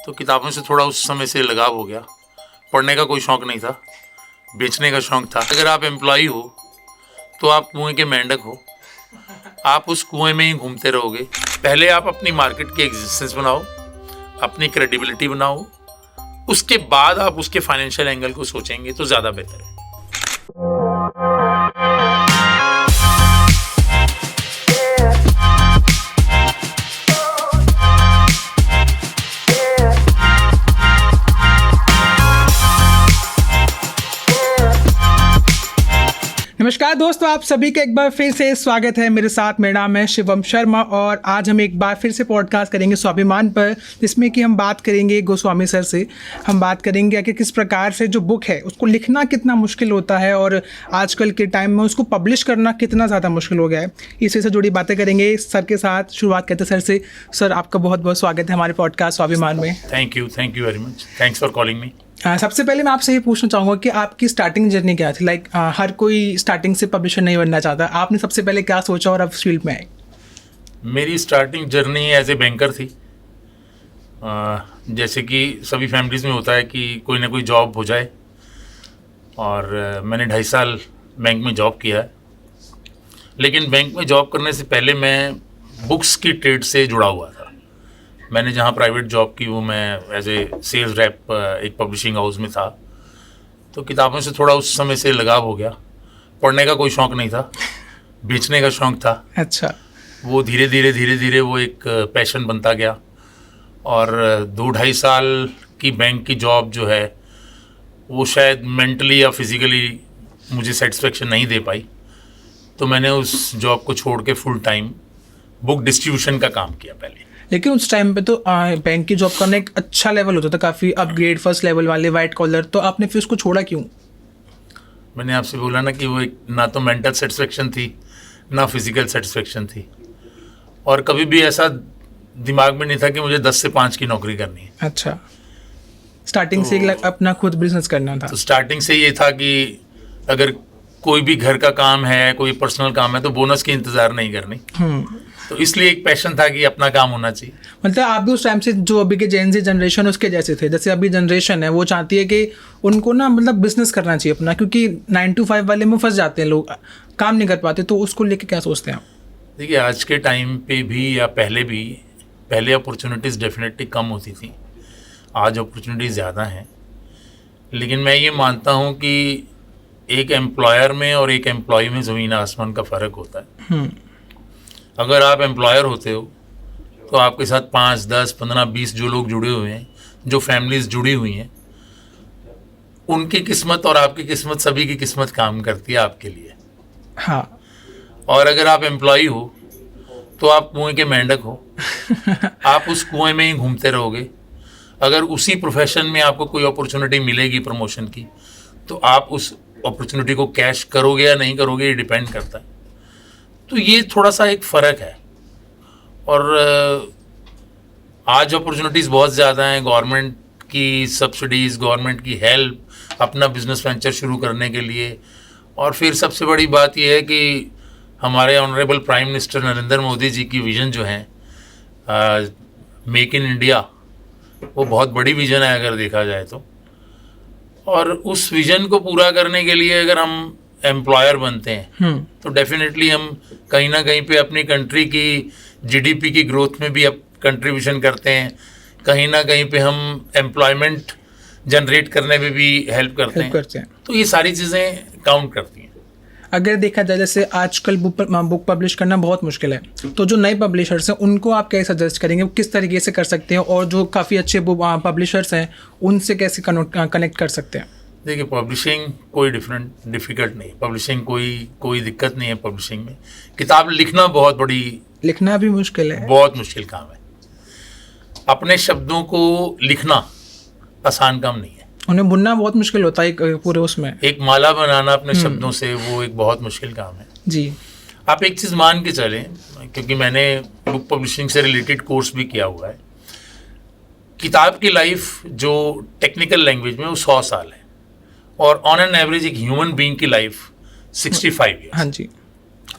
तो किताबों से थोड़ा उस समय से लगाव हो गया। पढ़ने का कोई शौक़ नहीं था, बेचने का शौक़ था। अगर आप एम्प्लॉई हो तो आप कुएं के मेंढक हो, आप उस कुएं में ही घूमते रहोगे। पहले आप अपनी मार्केट की एग्जिस्टेंस बनाओ, अपनी क्रेडिबिलिटी बनाओ, उसके बाद आप उसके फाइनेंशियल एंगल को सोचेंगे तो ज़्यादा बेहतर है। नमस्कार दोस्तों, आप सभी का एक बार फिर से स्वागत है। मेरे साथ मेरा नाम है शिवम शर्मा और आज हम एक बार फिर से पॉडकास्ट करेंगे स्वाभिमान पर, जिसमें कि हम बात करेंगे गोस्वामी सर से। हम बात करेंगे कि किस प्रकार से जो बुक है उसको लिखना कितना मुश्किल होता है और आजकल के टाइम में उसको पब्लिश करना कितना ज़्यादा मुश्किल हो गया है। इसी से जुड़ी बातें करेंगे सर के साथ। शुरुआत करते सर से। सर, आपका बहुत बहुत स्वागत है हमारे पॉडकास्ट स्वाभिमान में। Thank you very much. Thanks for calling me. सबसे पहले मैं आपसे ये पूछना चाहूँगा कि आपकी स्टार्टिंग जर्नी क्या थी। हर कोई स्टार्टिंग से पब्लिशर नहीं बनना चाहता, आपने सबसे पहले क्या सोचा और अब फील्ड में आए? मेरी starting journey as a banker थी। जैसे कि सभी फैमिलीज़ में होता है कि कोई ना कोई जॉब हो जाए, और मैंने 2.5 साल बैंक में जॉब किया है। लेकिन बैंक में जॉब करने से पहले मैं बुक्स की ट्रेड से जुड़ा हुआ था। मैंने जहाँ प्राइवेट जॉब की वो मैं एज ए सेल्स रैप एक पब्लिशिंग हाउस में था। तो किताबों से थोड़ा उस समय से लगाव हो गया। पढ़ने का कोई शौक़ नहीं था, बेचने का शौक़ था। अच्छा। वो धीरे धीरे वो एक पैशन बनता गया। और 2-2.5 साल की बैंक की जॉब जो है वो शायद मेंटली या फिज़िकली मुझे सेटिस्फेक्शन नहीं दे पाई। तो मैंने उस जॉब को छोड़ के फुल टाइम बुक डिस्ट्रीब्यूशन का काम किया पहले। लेकिन उस टाइम पे तो बैंक की जॉब करना एक अच्छा लेवल होता था, काफ़ी अपग्रेड फर्स्ट लेवल वाले वाइट कॉलर। तो आपने फिर उसको छोड़ा क्यों? मैंने आपसे बोला ना कि वो एक ना तो मेंटल सेटिस्फेक्शन थी ना फिजिकल सेटिस्फेक्शन थी, और कभी भी ऐसा दिमाग में नहीं था कि मुझे 10 से 5 की नौकरी करनी है। अच्छा। स्टार्टिंग से अपना खुद बिजनेस करना था। तो स्टार्टिंग से ये था कि अगर कोई भी घर का काम है, कोई पर्सनल काम है, तो बोनस की इंतज़ार नहीं करनी। तो इसलिए एक पैशन था कि अपना काम होना चाहिए। मतलब आप भी उस टाइम से जो अभी के जेन ज़ी जनरेशन उसके जैसे थे। जैसे अभी जनरेशन है वो चाहती है कि उनको ना मतलब बिजनेस करना चाहिए अपना, क्योंकि 9 to 5 वाले में फंस जाते हैं लोग, काम नहीं कर पाते। तो उसको लेके क्या सोचते हैं आप? देखिए, आज के टाइम पे भी या पहले अपॉर्चुनिटीज़ डेफिनेटली कम होती थी, आज अपॉर्चुनिटीज़ ज़्यादा हैं। लेकिन मैं ये मानता हूँ कि एक एम्प्लॉयर में और एक एम्प्लॉय में ज़मीन आसमान का फ़र्क होता है। अगर आप एम्प्लॉयर होते हो तो आपके साथ 5, 10, 15, 20 जो लोग जुड़े हुए हैं, जो फैमिलीज़ जुड़ी हुई हैं, उनकी किस्मत और आपकी किस्मत, सभी की किस्मत काम करती है आपके लिए। हाँ। और अगर आप एम्प्लॉई हो तो आप कुएं के मेंढक हो, आप उस कुएं में ही घूमते रहोगे। अगर उसी प्रोफेशन में आपको कोई अपॉर्चुनिटी मिलेगी प्रमोशन की, तो आप उस अपॉर्चुनिटी को कैश करोगे या नहीं करोगे, ये डिपेंड करता है। तो ये थोड़ा सा एक फ़र्क है। और आज अपॉर्चुनिटीज़ बहुत ज़्यादा हैं, गवर्नमेंट की सब्सिडीज़, गवर्नमेंट की हेल्प अपना बिजनेस वेंचर शुरू करने के लिए। और फिर सबसे बड़ी बात यह है कि हमारे honourable prime minister Narendra Modi ji की विज़न जो है मेक इन इंडिया, वो बहुत बड़ी विज़न है अगर देखा जाए तो। और उस विज़न को पूरा करने के लिए अगर हम एम्प्लॉयर बनते हैं तो डेफिनेटली हम कहीं ना कहीं पे अपनी कंट्री की जीडीपी की ग्रोथ में भी अब कंट्रीब्यूशन करते हैं, कहीं ना कहीं पे हम एम्प्लॉयमेंट जनरेट करने में भी हेल्प करते हैं। तो ये सारी चीज़ें काउंट करती हैं। अगर देखा जाए जैसे आजकल बुक पब्लिश करना बहुत मुश्किल है, तो जो नए पब्लिशर्स हैं उनको आप कैसे सजेस्ट करेंगे, किस तरीके से कर सकते हैं, और जो काफ़ी अच्छे पब्लिशर्स हैं उनसे कैसे कनेक्ट कर सकते हैं? देखिए, पब्लिशिंग कोई डिफ़िकल्ट नहीं, पब्लिशिंग कोई दिक्कत नहीं है। पब्लिशिंग में किताब लिखना लिखना भी मुश्किल है, बहुत मुश्किल काम है। अपने शब्दों को लिखना आसान काम नहीं है, उन्हें बुनना बहुत मुश्किल होता है। पूरे उसमें एक माला बनाना अपने शब्दों से, वो एक बहुत मुश्किल काम है जी। आप एक चीज़ मान के चलें, क्योंकि मैंने बुक पब्लिशिंग से रिलेटेड कोर्स भी किया हुआ है। किताब की लाइफ जो टेक्निकल लैंग्वेज में वो 100 साल है, और ऑन एन एवरेज एक ह्यूमन बीइंग की लाइफ 65 ईयर्स। हाँ जी।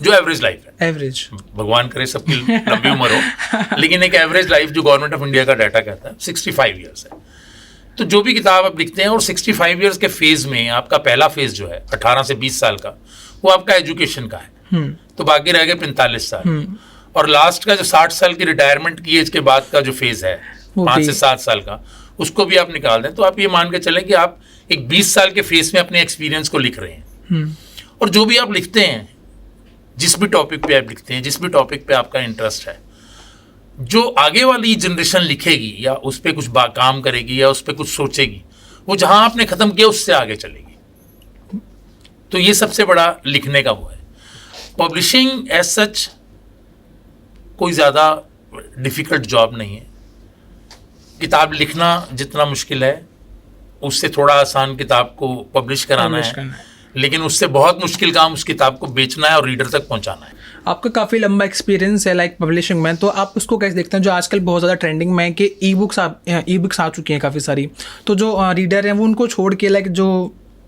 जो एवरेज लाइफ है, एवरेज, भगवान करे सबकी लंबी उम्र हो, लेकिन एक एवरेज लाइफ जो गवर्नमेंट ऑफ इंडिया का डाटा कहता है 65 ईयर्स है। तो जो भी किताब आप लिखते हैं और 65 ईयर्स के फेज में आपका पहला फेज जो है 18 से 20 साल का, वो आपका एजुकेशन का है, तो बाकी रह गए 45 साल। और लास्ट का जो 60 साल की रिटायरमेंट की एज के बाद का जो फेज है 5 से 7 साल का, उसको भी आप निकाल दें तो आप ये मान के चलें कि आप एक 20 साल के फेज में अपने एक्सपीरियंस को लिख रहे हैं। और जो भी आप लिखते हैं, जिस भी टॉपिक पे आप लिखते हैं, जिस भी टॉपिक पे आपका इंटरेस्ट है, जो आगे वाली जनरेशन लिखेगी या उस पर कुछ काम करेगी या उस पर कुछ सोचेगी, वो जहां आपने खत्म किया उससे आगे चलेगी। तो ये सबसे बड़ा लिखने का वो है। पब्लिशिंग एज सच कोई ज़्यादा डिफ़िकल्ट जॉब नहीं है। किताब लिखना जितना मुश्किल है उससे थोड़ा आसान किताब को पब्लिश कराना है, लेकिन उससे बहुत मुश्किल काम उस किताब को बेचना है और रीडर तक पहुंचाना है। आपका काफ़ी लंबा एक्सपीरियंस है लाइक पब्लिशिंग में, तो आप उसको कैसे देखते हैं जो आजकल बहुत ज़्यादा ट्रेंडिंग में है कि ई बुक्स आ चुकी हैं काफ़ी सारी, तो जो रीडर हैं वो उनको छोड़ के लाइक जो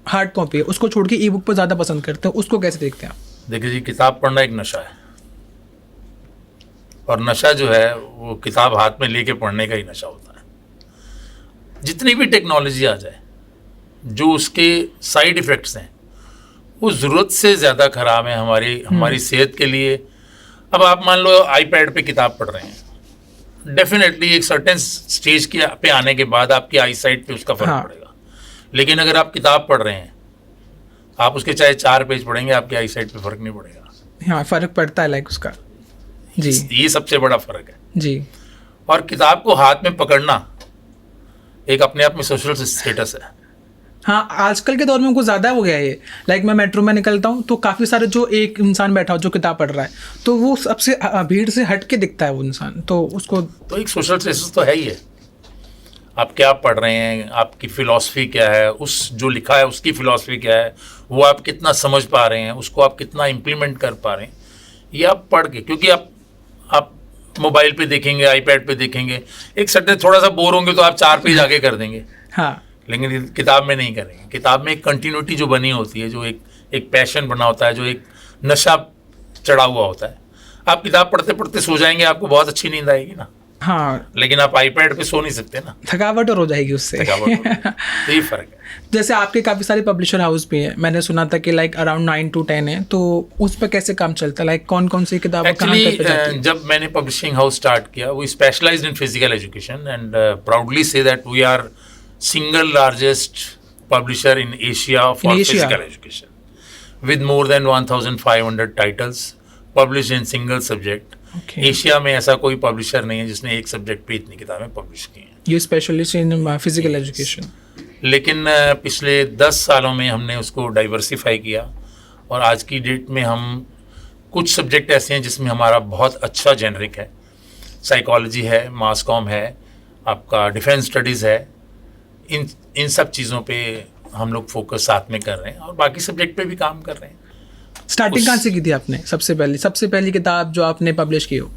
हार्ड कॉपी है उसको छोड़ के ई बुक पर ज़्यादा पसंद करते हैं, उसको कैसे देखते हैं आप? देखिए जी, किताब पढ़ना एक नशा है, और नशा जो है वो किताब हाथ में लेके पढ़ने का ही नशा होता है। जितनी भी टेक्नोलॉजी आ जाए, जो उसके साइड इफ़ेक्ट्स हैं वो ज़रूरत से ज़्यादा ख़राब है हमारी सेहत के लिए। अब आप मान लो आईपैड पे किताब पढ़ रहे हैं, डेफिनेटली एक सर्टेन स्टेज के पे आने के बाद आपकी आई साइट पर उसका फ़र्क पड़ेगा। लेकिन अगर आप किताब पढ़ रहे हैं, आप उसके चाहे 4 पेज पढ़ेंगे, आपकी आई साइट पर फ़र्क नहीं पड़ेगा। हाँ, फ़र्क पड़ता है लाइक उसका जी, ये सबसे बड़ा फ़र्क है जी। और किताब को हाथ में पकड़ना एक अपने आप में सोशल स्टेटस है। हाँ, आजकल के दौर में कुछ ज़्यादा हो गया है ये। लाइक मैं मेट्रो में निकलता हूँ तो काफ़ी सारे जो एक इंसान बैठा हो जो किताब पढ़ रहा है, तो वो सबसे भीड़ से हट के दिखता है वो इंसान, तो उसको तो एक सोशल स्टेटस तो है ही है। आप क्या पढ़ रहे हैं, आपकी फ़िलॉसफी क्या है, उस जो लिखा है उसकी फ़िलॉसफी क्या है, वो आप कितना समझ पा रहे हैं, उसको आप कितना इम्प्लीमेंट कर पा रहे हैं, ये आप पढ़ के। क्योंकि आप मोबाइल पे देखेंगे, आईपैड पे देखेंगे, एक सर्टेन थोड़ा सा बोर होंगे तो आप 4 पेज आगे कर देंगे। हाँ, लेकिन किताब में नहीं करेंगे। किताब में एक कंटिन्यूटी जो बनी होती है, जो एक पैशन बना होता है, जो एक नशा चढ़ा हुआ होता है। आप किताब पढ़ते पढ़ते सो जाएंगे, आपको बहुत अच्छी नींद आएगी ना। हाँ, लेकिन आप आईपैड पे सो नहीं सकते ना, थकावट और हो जाएगी उससे। तो ये फर्क है। जैसे आपके काफ़ी सारे पब्लिशर हाउस भी हैं, मैंने सुना था कि लाइक अराउंड 9 to 10 है, तो उस पर कैसे काम चलता है? लाइक कौन कौन सी किताब एक्चुअली जब मैंने पब्लिशिंग हाउस स्टार्ट किया, वो specialized in physical education and proudly say that we are single largest publisher in Asia for physical education with more than 1500 titles publish in single subject. Asia में ऐसा कोई publisher नहीं है जिसने एक subject पे इतनी किताबें पब्लिश की हैं। ये स्पेशलिस्ट इन फिजिकल एजुकेशन। लेकिन पिछले 10 सालों में हमने उसको डाइवर्सिफाई किया और आज की डेट में हम कुछ सब्जेक्ट ऐसे हैं जिसमें हमारा बहुत अच्छा जेनरिक है। साइकोलॉजी है, मास कॉम है, आपका डिफेंस स्टडीज़ है। इन सब चीज़ों पे हम लोग फोकस साथ में कर रहे हैं और बाकी सब्जेक्ट पे भी काम कर रहे हैं। स्टार्टिंग कहाँ से की थी आपने? सबसे पहली किताब जो आपने पब्लिश की हो?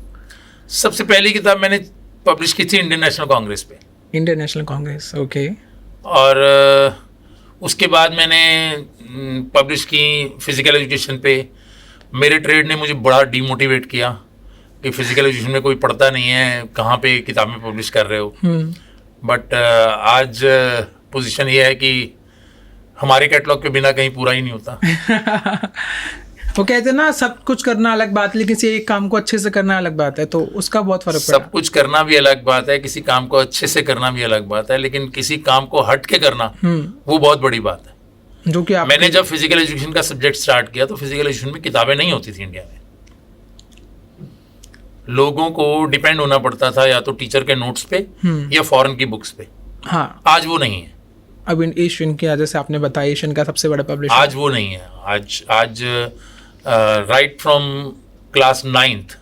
सबसे पहली किताब मैंने पब्लिश की थी इंडियन नेशनल कांग्रेस पे। Indian national Congress, okay. और उसके बाद मैंने पब्लिश की फिज़िकल एजुकेशन पे। मेरे ट्रेड ने मुझे बड़ा डीमोटिवेट किया कि फिज़िकल एजुकेशन में कोई पढ़ता नहीं है, कहाँ पे किताबें पब्लिश कर रहे हो। बट आज पोजीशन ये है कि हमारे कैटलॉग के बिना कहीं पूरा ही नहीं होता। वो कहते हैं ना, सब कुछ करना अलग बात है, लेकिन किसी एक काम को अच्छे से करना अलग बात है, तो उसका बहुत फर्क पड़ता है। सब कुछ करना भी अलग बात है, किसी काम को अच्छे से करना भी अलग बात है, लेकिन किसी काम को हट के करना वो बहुत बड़ी बात है। जो कि मैंने जब फिजिकल एजुकेशन का सब्जेक्ट स्टार्ट किया तो फिजिकल एजुकेशन में किताबें नहीं होती थी इंडिया में। लोगों को डिपेंड होना पड़ता था या तो टीचर के नोट्स पे या फॉरेन की बुक्स पे। हाँ, आज वो नहीं है। अब एशियन के, जैसे आपने बताया, एशियन का सबसे बड़ा पब्लिशर आज वो नहीं है। आज राइट फ्रॉम क्लास 9th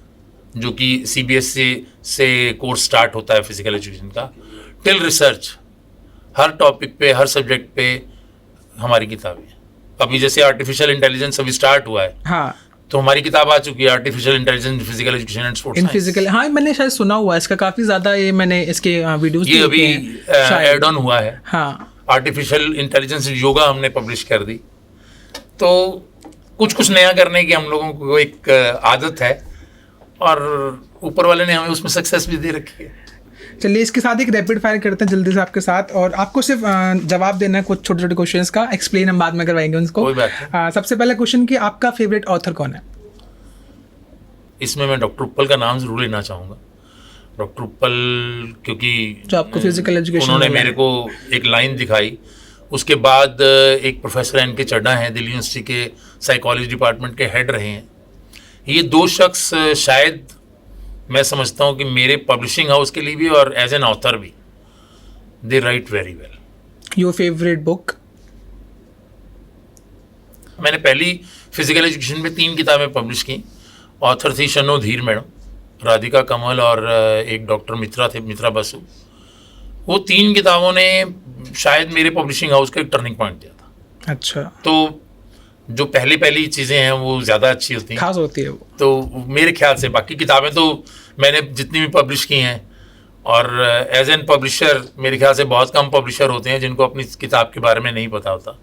जो कि CBSE से कोर्स स्टार्ट होता है फिजिकल एजुकेशन का, टिल रिसर्च, हर टॉपिक पे, हर सब्जेक्ट पे हमारी किताबें। अभी जैसे आर्टिफिशियल इंटेलिजेंस अभी स्टार्ट हुआ है, हाँ, तो हमारी किताब आ चुकी है, artificial intelligence physical education and sports in physical. हाँ, मैंने शायद सुना हुआ है इसका काफ़ी ज़्यादा, ये मैंने इसके वीडियोस ये अभी एड ऑन हुआ है। हाँ, आर्टिफिशियल इंटेलिजेंस योगा हमने पब्लिश कर दी। तो कुछ नया करने की हम लोगों को एक आदत है, और ऊपर वाले ने हमें उसमें सक्सेस भी दे रखी है। चलिए इसके साथ एक रैपिड फायर करते हैं जल्दी से आपके साथ, और आपको सिर्फ जवाब देना है कुछ छोटे छोटे क्वेश्चंस का, एक्सप्लेन हम बाद में करवाएंगे उनको। कोई बात नहीं। सबसे पहला क्वेश्चन कि आपका फेवरेट ऑथर कौन है? इसमें मैं डॉक्टर उप्पल का नाम जरूर लेना चाहूँगा। डॉक्टर उप्पल, क्योंकि जो आपको फिजिकल एजुकेशन उन्होंने मेरे को एक लाइन दिखाई। उसके बाद एक प्रोफेसर एन.के. चड्ढा हैं, दिल्ली यूनिवर्सिटी के साइकोलॉजी डिपार्टमेंट के हेड रहे हैं। ये दो शख्स शायद मैं समझता हूँ कि मेरे पब्लिशिंग हाउस के लिए भी और एज एन ऑथर भी, they write very well. Your favourite book? मैंने पहली फिजिकल एजुकेशन में 3 किताबें पब्लिश की। ऑथर थी शनो धीर मैडम, राधिका कमल और एक डॉक्टर मित्रा थे, मित्रा बसु। वो 3 किताबों ने शायद मेरे पब्लिशिंग हाउस का एक टर्निंग पॉइंट दिया था। अच्छा। तो जो पहली चीज़ें हैं वो ज़्यादा अच्छी होती हैं, खास होती है वो। तो मेरे ख्याल से बाकी किताबें तो मैंने जितनी भी पब्लिश की हैं, और एज एन पब्लिशर मेरे ख्याल से बहुत कम पब्लिशर होते हैं जिनको अपनी किताब के बारे में नहीं पता होता।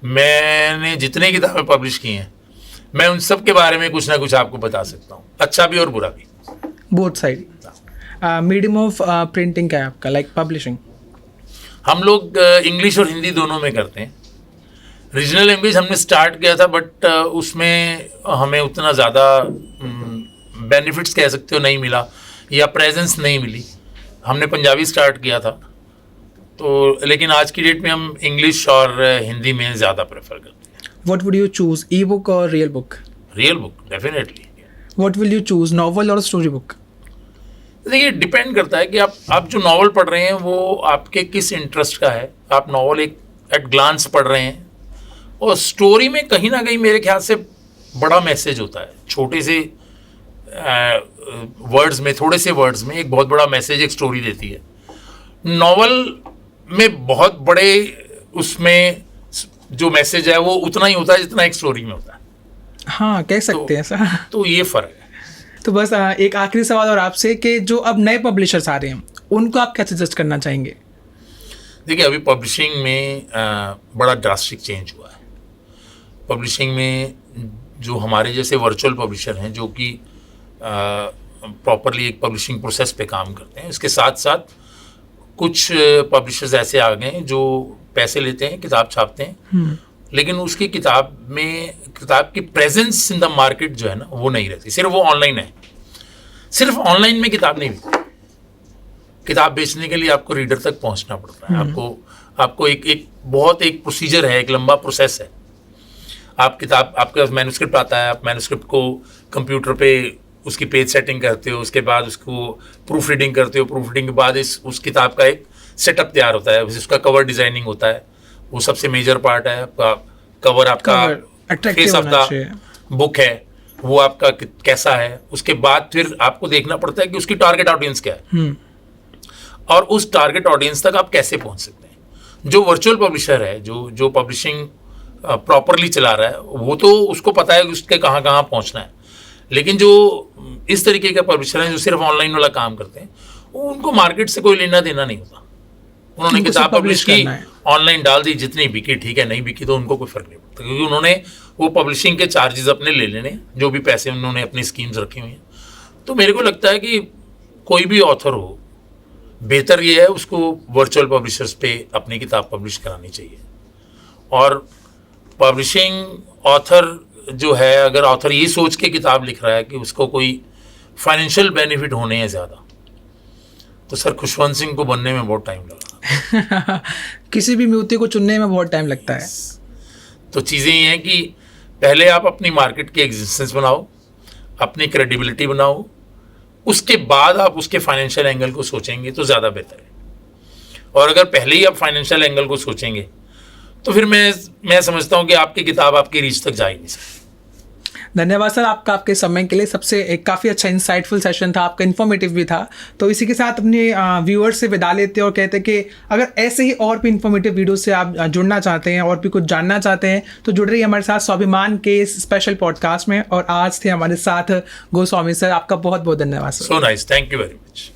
मैंने जितनी किताबें पब्लिश की हैं, मैं उन सब के बारे में कुछ ना कुछ आपको बता सकता हूँ, अच्छा भी और बुरा भी। Both side. Medium of printing क्या है आपका, लाइक पब्लिशिंग? हम लोग इंग्लिश और हिंदी दोनों में करते हैं। रीजनल लैंग्वेज हमने स्टार्ट किया था, बट उसमें हमें उतना ज़्यादा बेनिफिट्स कह सकते हो नहीं मिला, या प्रेजेंस नहीं मिली। हमने पंजाबी स्टार्ट किया था, तो लेकिन आज की डेट में हम इंग्लिश और हिंदी में ज़्यादा प्रेफर करते हैं। What would you choose, e book और real book? Real book definitely. What will you choose, novel और स्टोरी बुक? देखिए, डिपेंड करता है कि आप जो नावल पढ़ रहे हैं वो आपके किस इंटरेस्ट का है। आप नावल एक एट ग्लांस पढ़ रहे हैं, और स्टोरी में कहीं ना कहीं मेरे ख्याल से बड़ा मैसेज होता है। छोटे से वर्ड्स में, थोड़े से वर्ड्स में एक बहुत बड़ा मैसेज एक स्टोरी देती है। नावल में बहुत बड़े, उसमें जो मैसेज है वो उतना ही होता है जितना एक स्टोरी में होता है। हाँ, कह सकते हैं ऐसा। तो ये फ़र्क है। तो बस एक आखिरी सवाल और आपसे कि जो अब नए पब्लिशर्स आ रहे हैं उनको आप क्या सजेस्ट करना चाहेंगे? देखिए, अभी पब्लिशिंग में बड़ा ड्रास्टिक चेंज हुआ है। पब्लिशिंग में जो हमारे जैसे वर्चुअल पब्लिशर हैं, जो कि प्रॉपरली एक पब्लिशिंग प्रोसेस पे काम करते हैं, इसके साथ साथ कुछ पब्लिशर्स ऐसे आ गए हैं जो पैसे लेते हैं, किताब छापते हैं, लेकिन उसकी किताब की प्रेजेंस इन द मार्केट जो है ना वो नहीं रहती। सिर्फ वो ऑनलाइन है। सिर्फ ऑनलाइन में किताब नहीं बिकती। किताब बेचने के लिए आपको रीडर तक पहुंचना पड़ता है। आपको एक बहुत एक प्रोसीजर है, एक लंबा प्रोसेस है। आपके पास मैन्युस्क्रिप्ट आता है, आप मैन्युस्क्रिप्ट को कंप्यूटर पे उसकी पेज सेटिंग करते हो, उसके बाद उसको प्रूफ रीडिंग करते हो। प्रूफ रीडिंग के बाद उस किताब का एक सेटअप तैयार होता है, उसका कवर डिजाइनिंग होता है, वो सबसे मेजर पार्ट है। आपका कवर, आपका फेस ऑफ द बुक है, वो आपका कैसा है। उसके बाद फिर आपको देखना पड़ता है कि उसकी टारगेट ऑडियंस क्या है, और उस टारगेट ऑडियंस तक आप कैसे पहुंच सकते हैं। जो वर्चुअल पब्लिशर है, जो पब्लिशिंग प्रॉपरली चला रहा है, वो तो उसको पता है कि उसके कहाँ कहाँ पहुंचना है। लेकिन जो इस तरीके के पब्लिशर हैं जो सिर्फ ऑनलाइन वाला काम करते हैं, उनको मार्केट से कोई लेना देना नहीं होता। उन्होंने किताब पब्लिश की, ऑनलाइन डाल दी, जितनी बिकी ठीक है, नहीं बिकी तो उनको कोई फर्क नहीं पड़ता, क्योंकि उन्होंने वो पब्लिशिंग के चार्जेस अपने ले लेने, जो भी पैसे उन्होंने अपनी स्कीम्स रखी हुई हैं। तो मेरे को लगता है कि कोई भी ऑथर हो, बेहतर ये है उसको वर्चुअल पब्लिशर्स पे अपनी किताब पब्लिश करानी चाहिए। और पब्लिशिंग ऑथर जो है, अगर ऑथर ये सोच के किताब लिख रहा है कि उसको कोई फाइनेंशियल बेनिफिट होने हैं ज़्यादा, तो सर खुशवंत सिंह को बनने में बहुत टाइम लगा। किसी भी मूर्ति को चुनने में बहुत टाइम लगता है। तो चीज़ें ये हैं कि पहले आप अपनी मार्केट की एग्जिस्टेंस बनाओ, अपनी क्रेडिबिलिटी बनाओ, उसके बाद आप उसके फाइनेंशियल एंगल को सोचेंगे तो ज़्यादा बेहतर है। और अगर पहले ही आप फाइनेंशियल एंगल को सोचेंगे तो फिर मैं समझता हूँ कि आपकी किताब आपकी रीच तक जा ही नहीं सकती। धन्यवाद सर आपके समय के लिए। सबसे एक काफ़ी अच्छा इंसाइटफुल सेशन था आपका, इन्फॉर्मेटिव भी था। तो इसी के साथ अपने व्यूअर्स से विदा लेते हैं और कहते हैं कि अगर ऐसे ही और भी इन्फॉर्मेटिव वीडियो से आप जुड़ना चाहते हैं और भी कुछ जानना चाहते हैं तो जुड़ रही हमारे साथ स्वाभिमान के इस स्पेशल पॉडकास्ट में। और आज थे हमारे साथ गोस्वामी सर। आपका बहुत बहुत धन्यवाद sir. So nice, thank you very much.